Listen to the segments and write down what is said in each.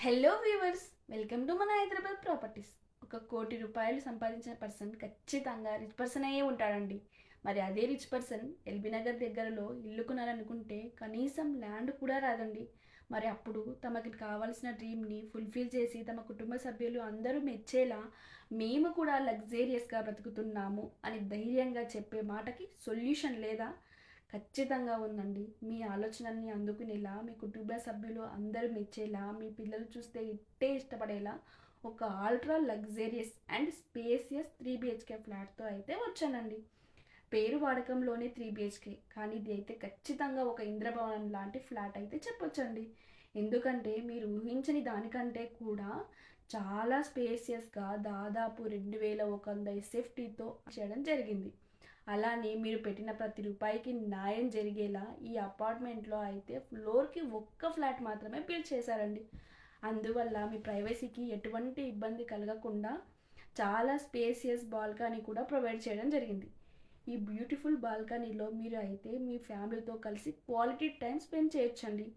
Hello viewers, welcome to మన Hyderabad properties. 1,00,00,000 రూపాయలు సంపాదించిన పర్సన్ ఖచ్చితంగా రిచ్ పర్సన్ అయ్యే ఉంటాడండి. మరి అదే రిచ్ పర్సన్ ఎల్బీ నగర్ దగ్గరలో ఇల్లు కొనాలనుకుంటే కనీసం ల్యాండ్ కూడా రాదండి. మరి అప్పుడు తమకి కావాల్సిన డ్రీమ్ని ఫుల్ఫిల్ చేసి తమ కుటుంబ సభ్యులు అందరూ మెచ్చేలా మేము కూడా లగ్జేరియస్గా బ్రతుకుతున్నాము అని ధైర్యంగా చెప్పే మాటకి సొల్యూషన్ లేదా? ఖచ్చితంగా ఉందండి. మీ ఆలోచనల్ని అందుకునేలా, మీ కుటుంబ సభ్యులు అందరూ మెచ్చేలా, మీ పిల్లలు చూస్తే ఇట్టే ఇష్టపడేలా ఒక ultra luxurious and spacious 3 BHK ఫ్లాట్తో అయితే వచ్చానండి. పేరు వాడకంలోనే 3 BHK, కానీ ఇది అయితే ఖచ్చితంగా ఒక ఇంద్రభవనం లాంటి ఫ్లాట్ అయితే చెప్పొచ్చండి. ఎందుకంటే మీరు ఊహించని దానికంటే కూడా చాలా స్పేసియస్గా దాదాపు 2,100 SFTతో చేయడం జరిగింది. అలానే మీరు పెట్టిన ప్రతి రూపాయికి న్యాయం జరిగేలా ఈ అపార్ట్మెంట్లో అయితే ఫ్లోర్కి ఒక్క ఫ్లాట్ మాత్రమే బిల్డ్ చేశారండి. అందువల్ల మీ ప్రైవసీకి ఎటువంటి ఇబ్బంది కలగకుండా చాలా స్పేసియస్ బాల్కనీ కూడా ప్రొవైడ్ చేయడం జరిగింది. ఈ బ్యూటిఫుల్ బాల్కనీలో మీరు అయితే మీ ఫ్యామిలీతో కలిసి క్వాలిటీ టైం స్పెండ్ చేయొచ్చండి.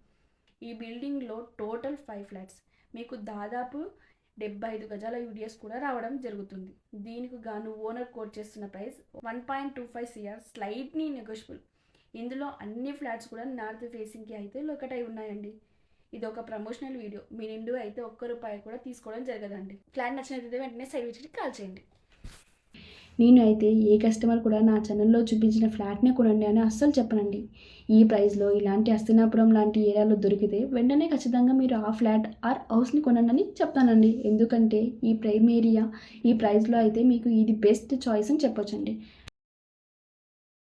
ఈ బిల్డింగ్లో టోటల్ 5 ఫ్లాట్స్, మీకు దాదాపు 75 గజాల యూడిఎస్ కూడా రావడం జరుగుతుంది. దీనికి గాను ఓనర్ కోట్ చేస్తున్న ప్రైస్ 1.25 CR, స్లైట్లీ నెగోషియబుల్. ఇందులో అన్ని ఫ్లాట్స్ కూడా నార్త్ ఫేసింగ్కి అయితే లొకేట్ అయి ఉన్నాయండి. ఇది ఒక ప్రమోషనల్ వీడియో, మీ నిండు అయితే ₹1 కూడా తీసుకోవడం జరగదండి. ఫ్లాట్ నచ్చినట్లయితే వెంటనే సైడ్ విజిట్కి కాల్ చేయండి. నేను అయితే ఏ కస్టమర్ కూడా నా ఛానల్లో చూపించిన ఫ్లాట్నే కొనండి అని అస్సలు చెప్పనండి. ఈ ప్రైస్లో ఇలాంటి హస్తినాపురం లాంటి ఏరియాలో దొరికితే వెంటనే ఖచ్చితంగా మీరు ఆ ఫ్లాట్ ఆర్ హౌస్ని కొనండి అని చెప్తానండి. ఎందుకంటే ఈ ప్రైమ్ ఏరియా ఈ ప్రైస్లో అయితే మీకు ఇది బెస్ట్ చాయిస్ అని చెప్పొచ్చండి.